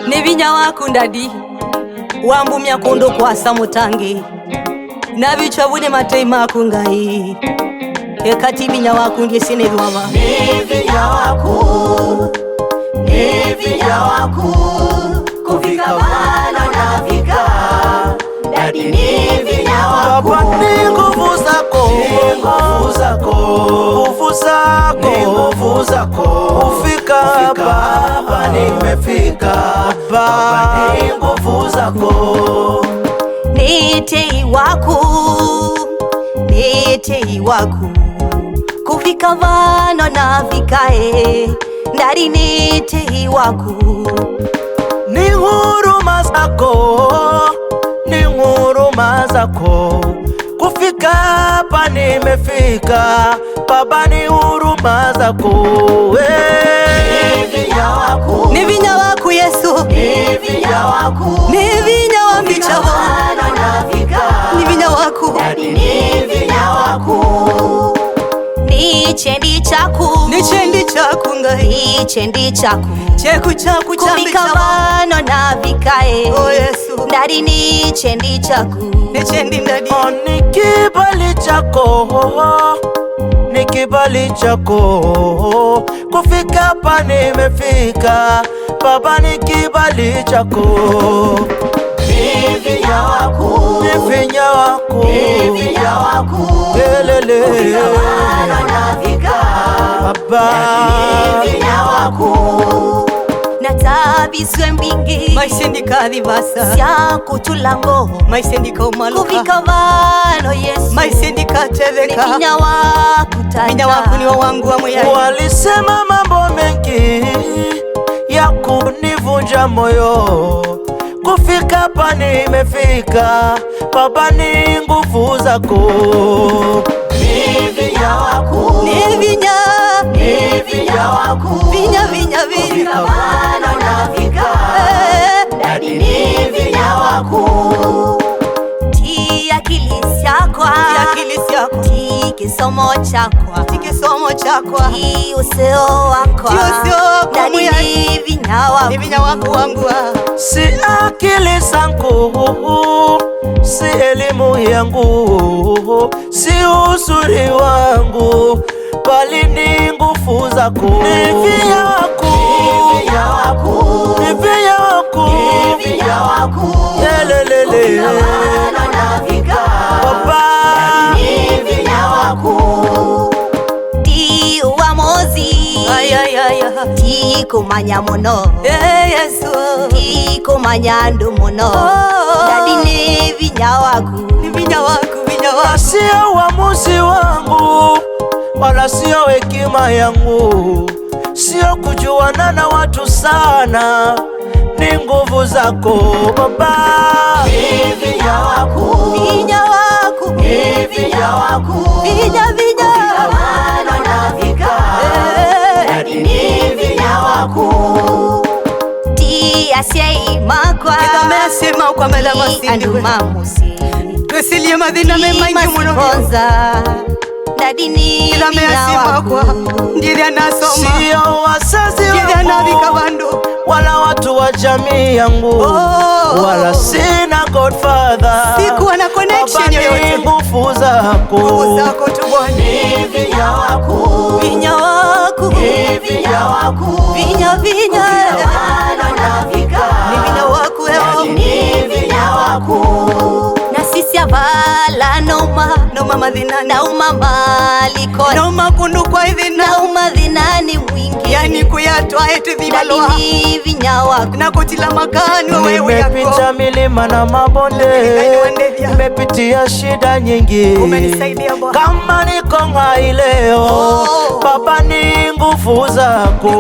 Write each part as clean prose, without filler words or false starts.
Nivinya wakundadi wambumya kondo kwa samutangi na bichwa bune matei makungai ekati binya wakundi sine bwaba Nivinya waku kufika bana nafika dadi nivinya waku Baba ni nguvu zako ufika hapa nimefika Baba ni nguvu zako Nitei waku kufika bana nafika ndari nitei waku Ni huruma zako kufika hapa nimefika Baba ni huruma zako Nivinya waku Yesu Nivinya waku Nivinya wa mbichabo Nivinya waku Nivinya waku Nichendi chaku ngai Nichendi chaku Cheku chaku kufika bano na vikae Oh Yesu Ndari nichendi chaku Nichendi ndadi Ni kibali chako kufika hapa nimefika Baba ni kibali chako Nivinya waku Elele kufika bana nafika Baba Nivinya waku Natabiswe mbingi Maisendika adivasa Sya kutulango Maisendika umaluka Kufika bano Yesu Maisendika teveka Nivinya waku tata Nivinya waku ni wangu wa muyai Walisema mambo mengi ya kunivunja moyo kufika hapa nimefika Baba ni nguvu zako Nivinya waku Nivinya waku Vinya kufika bana nafika dadi nivinya waku Ti akili syakwa Ti kisomo chakwa Ti useo wakwa Dadi nivinya waku Si akili zangu, si elimu yangu, si uzuri wangu, bali ni nguvu zako. Nivinya waku, yelelele, Baba. Nivinya waku Ti uamuzi Ti kumanya muno Yesu Ti kumanya ndu muno Dadi nivinya waku Sio uamuzi wangu wala sio hekima yangu, sio kujuana na watu sana, ni nguvu zako Baba. Nivinya waku Vinya bana nafika dadi nivinya waku Ti asyeima kwa mela masindi andu mamusi Twesilie madhina memaingi muno Dadi nivinya waku Ndiri anasoma Sio wazazi anavika wangu bandu wala watu wa jamii yangu wala sina godfather, Sikuwa na connection yoyote. nguvu zako tu Bwana Nivinya waku Vinya bana nafika Nivinya waku dadi nivinya waku Na sisi avala noma madhina na umamaliko Noma kundu kwa idhina na umadhinani mwingi Yani kuyatwa etu vibalwa Dadi nivinya waku Na kutila makani wewe yako Nimepita milima na mabonde, nimepitia shida nyingi, Umenisaidia Bwana. kama niko hai leo Baba ni nguvu zako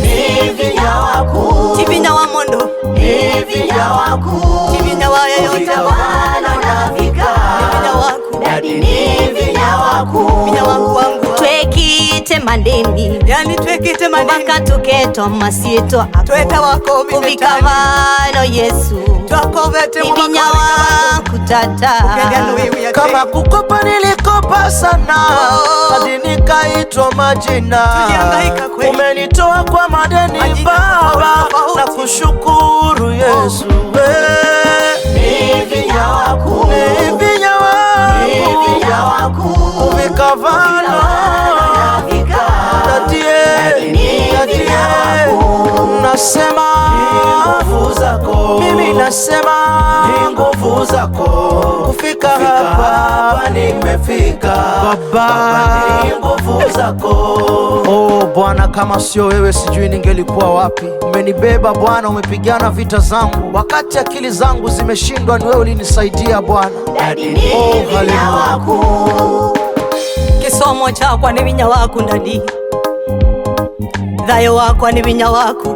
Nivinya waku Tivinya wa mondo Nivinya waku Tivinya wa yeyote kufika bana nafika Nivinya waku dadi nivinya waku Vinya waku wangu Twekite mandeni Yani twekite madini Ubaka tuketo masito Tweta wako Kufika bano Yesu Twakovete Nivinya waku tata Kama kukopa nilikopa sana hadi nikaitwa majina. Tulihangaika kweli. Umenitoa kwa madeni Majina Baba tofauti. na nakushukuru Yesu. Ni vinya waku, Ni vinya waku uvikavana Dadie, nasema nguvu zako, mimi nasema nguvu zako, kufika hapa nimefika Baba, ni nguvu zako. Oh Bwana, kama sio wewe sijui ningelikuwa wapi. Umenibeba Bwana, umepigana vita zangu wakati akili zangu zimeshindwa, ni wewe ulinisaidia Bwana. Oh, haleluya. Kisomo chakwa ni vinya waku ndadi, thayo wakwa ni vinya waku,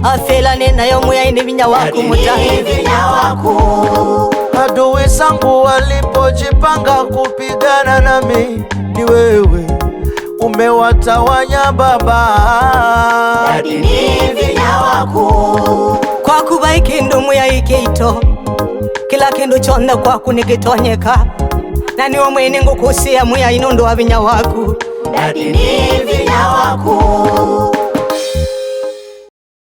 afela nayo muya ni vinya waku mutangi. Adui zangu walipojipanga kupigana nami, ni wewe umewatawanya Baba. Kwa kuba ikindu muya ikeito, kila kindu chonda kwaku nikitonyeka, na niwe mwene ngukusia muya inondo wa vinya waku. Ni vinya waku.